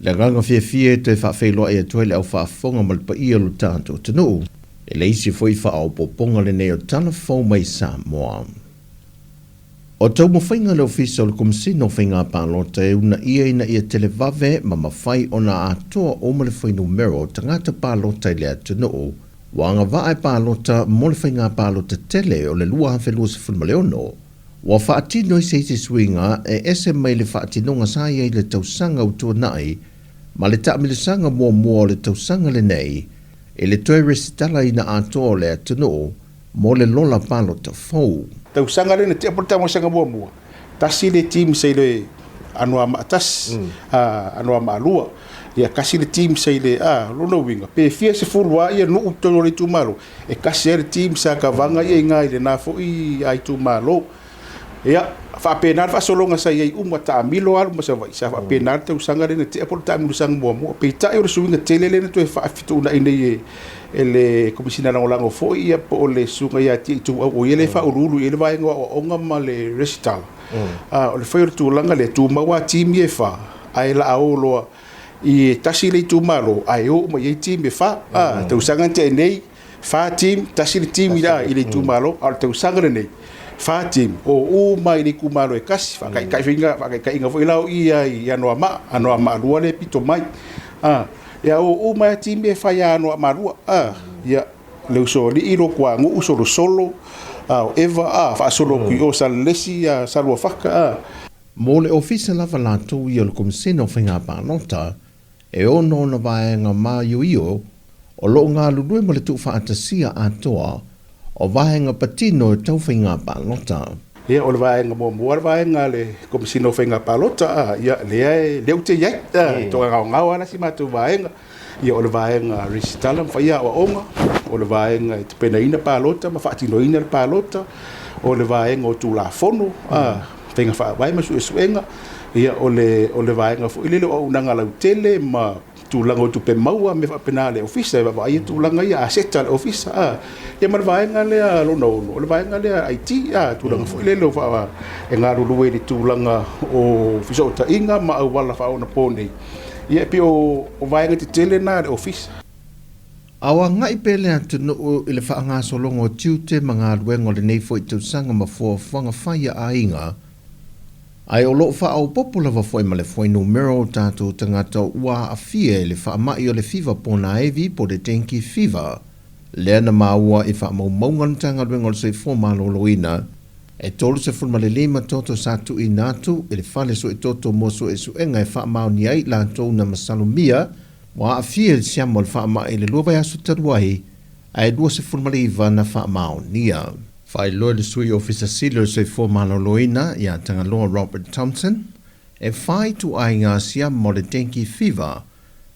Le ganga fie te whawhelo e atoile au whaafonga malpa ia lo tātou tanu. E le isi foi whaau poponga le neo tana whau mai Sāmoa. O tau mawhainga le ofisa o le komisino whainga pālota e una ina ia televave ma mawhai o na atoa o ma le whai numero tangata pālota i le atunu. Wanga vae pālota mo le whainga pālota tele o le lua hawhelua se fulmaleono. Wa whaatino i seiti swinga e ese mai le whaatinonga sāia i le tausanga utua nai ma le taamilisanga mua le tausanga le nei e le toe resitala ina atoa le atunu mo le lola pālota fau. Tausanga le te aporta mo sanga mua. Tasi le team sei le anua maatas, anua maalua. Ia kasi le team sei le lona winga. Pe fia se fulwa ia no utolo le tumalo. E kasi le team sa kavanga ia ngai le na fo i ai tumalo. Ia fa penar fa solonga sa ia uma ta milo al ma sa vai sa fa penar te usanga le te aporta mo sang mua. Pe ta e suinga tele le to fa fitu na ine ele komisina lango fo ia po le sunga ia ti tu o ele fa urulu ele vai ngo onga ma le recital o le foi tu langa le tu mawa team e fa ai la aolo i tasi le tu malo ai o ma ye team e fa te usanga te nei fa team tasi le team ida ile tu malo al te usanga nei fa team o mai le kumalo e kasi fa kai finga fa kai inga foi lao ia no ma lua le pito mai ya o mai team e fa ya no marua ya le uso li iro kwa ngu uso solo eva fa solo ki o salesi ya salwa faka mo le ofisa lava latou ia le komisino whainga pālota e ono na vaenga ma io o lo ngā lulue mo le tu whaatasia atoa o vaenga patino e tau whainga pālota. Ia o le vaenga mo vaenga le komisino whainga pālota ia le ute iai toa ngau ana si mātou vaenga ia o le vaenga risitala whaia o onga o le vaenga te penaina pālota ma whaatinoina le pālota o le vaenga o tū la fono whainga wha vai masu e suenga ia o le vaenga fo ilele o unanga lau tele ma tūlanga o tu pe maua me whapena le ofisa e wawai tūlanga ia aseta le ofisa ia ma le vaenga lea lona ono le vaenga lea IT tūlanga fo ilele o wha e ngā rurue li tūlanga o fisa o ta inga ma au wala wha ona pōnei ia pe o vaenga te tele na le ofisa. Awa ngai pele atunu i le whaanga solongo tiute ma ngā ruengo le nei fo i tausanga ma fua whanga whaia a inga. Ai o loo wha au popula wa fwoi ma le fwoi numero tātou tangata ua a fie le wha mai o le fiva pōna evi po le tenki fiva. Lea na maua i wha mau maungantanga ruengo le soi fō malo loina. E tolu se fulma le lima toto satu i natu i le whale so i toto moso e suenga e wha mau ni ai lātou na masalumia. Wa a fie le siamo le wha mai le luwa asu taruahi ai dua se fulma le iwa na wha mau nia. Whai loa le sui ofisa silo se fō malo loina ia tangaloa Robert Thompson e whai tu ai ngā siamo le tenki fiva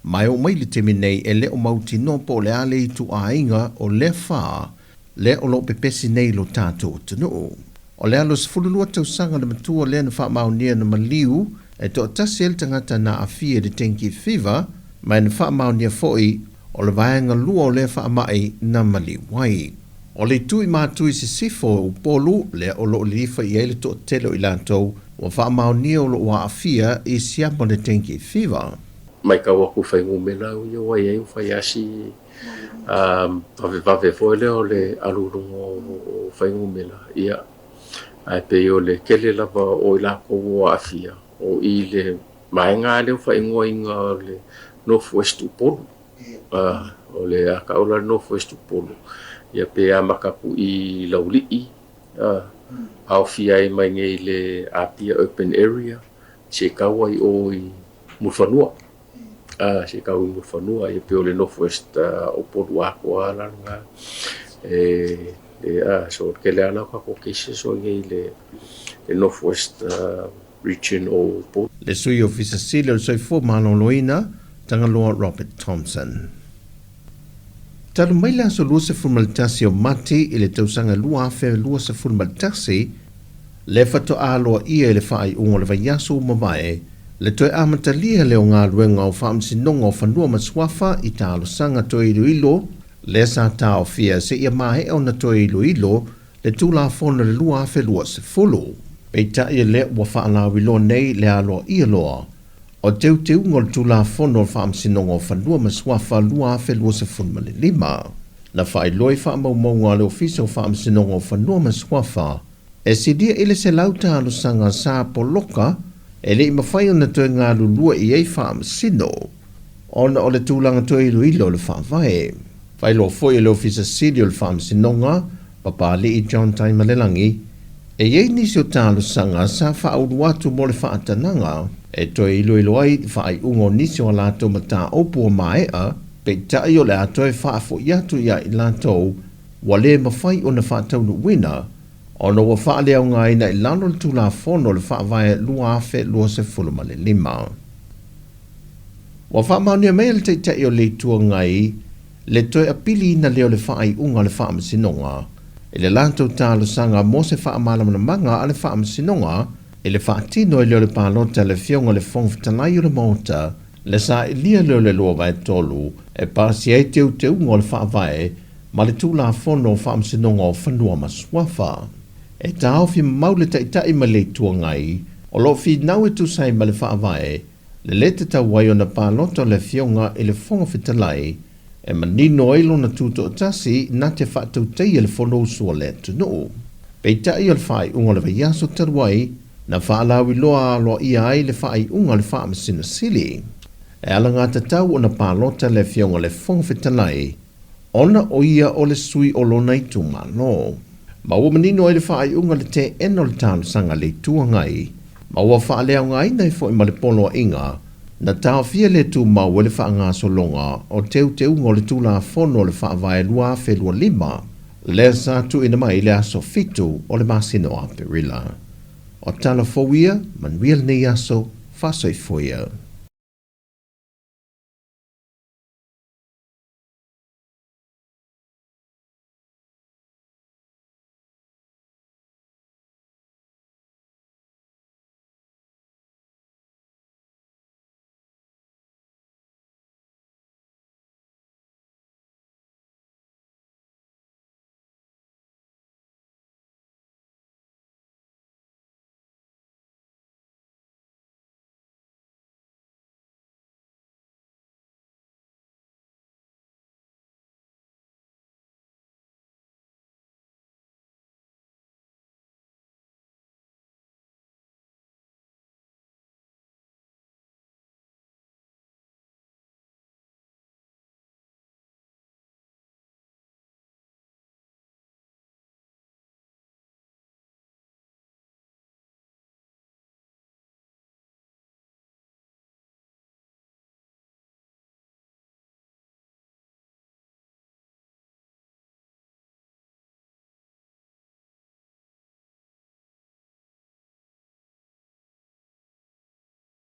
mai o mai le temi nei e le o mauti no po le ale i tu ainga o le wha le o lo pepesi nei lo tātou tanu. O le alo se fululua tausanga le matua le na wha mau nia na maliu e to tasi el tangata na a fie le tenki fiva mai na wha mau nia foi o le vaenga lua o le wha mai na mali wai. O le tui mātui se sifo o polu le o lo lifa i eile to telo i lantou o wha mau nia o lo wa a fia i siamo le tenki fiva. Mai ka waku whaingu mena u yo wai ei whai asi pave foi leo le alurungo o whaingu mena ia. Ai pe o le kele lava o i lako o a fia o i le maenga leo whaingu inga le Northwest Upolu. O le akaula Northwest Upolu. Ia pe a makapu i laulii. Au fia i mai ngei le apia open area. Se kawa i o i Mulfanua. Se kawa i Mulfanua. Ia pe o le Northwest Upolu ako a langa. So ke le ana kako keise so ngei le Northwest region o Upolu. Le sui ofisa sile o soi fo malo loina tangaloa Robert Thompson. Talu mai la so lua se fulmalitasi o mati i le tausanga lua afe lua se fulmalitasi le fato aloa ia i le whaai ungo le vaiaso mawae le toe amatalia leo ngā ruenga o whaamsinonga o whanua maswafa i ta alosanga toe ilo le sa ta o fia se ia mahe o na toe ilo le tula fona le lua afe lua se fulu. Peita ia le ua whaalawi lo nei le aloa ia loa O teu ngol tula fono wha amsinonga o whanua maswafa lua afe lua se funmale lima. Na whai loi wha maunga le ofisa o wha amsinonga o whanua maswafa. E sidia ile se lauta alo sanga sa poloka, e le ima whai ona toi ngā lulua i ei wha amsino. Ona o le tūlanga toi iluilo le wha vae. Whai lo foi le ofisa sidi o le wha amsinonga, papa li i John Taimalelangi, e iei nisi o tālo sanga sa wha auruatu mo le wha atananga, e toi iluilo ai wha ai ungo nisi o lato mata opu o maea, pe tai o le atoe wha afo iatu ia i lato, wale mawhai o na wha taunu wina, ono wa wha leo ngai na i lano le tūla fono le wha vae lua afe lua se fuluma le lima. Wa wha maunia mea le teitai o le tua ngai, le toi apili na leo le wha ai unga le wha amasinonga, e le lantou tālo sanga mo se wha amalamana manga a le wha amasinonga, e le wha atino e leo le pālota le fionga le whongwhitanai o le mota, le sa e lia leo le lua vai tolu, e pāsi ei teu unga le wha vai, ma le tūla fono o wha amasinonga o whanua maswafa. E tāo fi maule taitai ma le tua ngai, o lo fi nau e tūsai ma le wha vai, le lete ta wai o na pālota le fionga e le whongwhitanai, e manino eilo na tuto o tasi na te whaatau tei e le whono usua le tunu. Pei tai o le whaai unga le vaiaso taruai, na whaalawi loa alo ia ai le whaai unga le whaamasina sili. E ala ngā tatau o na pālota le fionga le whongwhitanai, ona o ia o le sui o lona i tūmano. Ma ua manino e le whaai unga le te eno le tālo sanga le tua ngai, ma ua whaalea ngai nei fo i ma le polo a inga, na tau fia le tu mau le wha ngā solonga o teu ngō le tūla fono le wha vai lua fe lua lima, le sa tu ina mai le aso fitu o le masino a perila. O tala fowia, manuia nei aso, fasoi foia.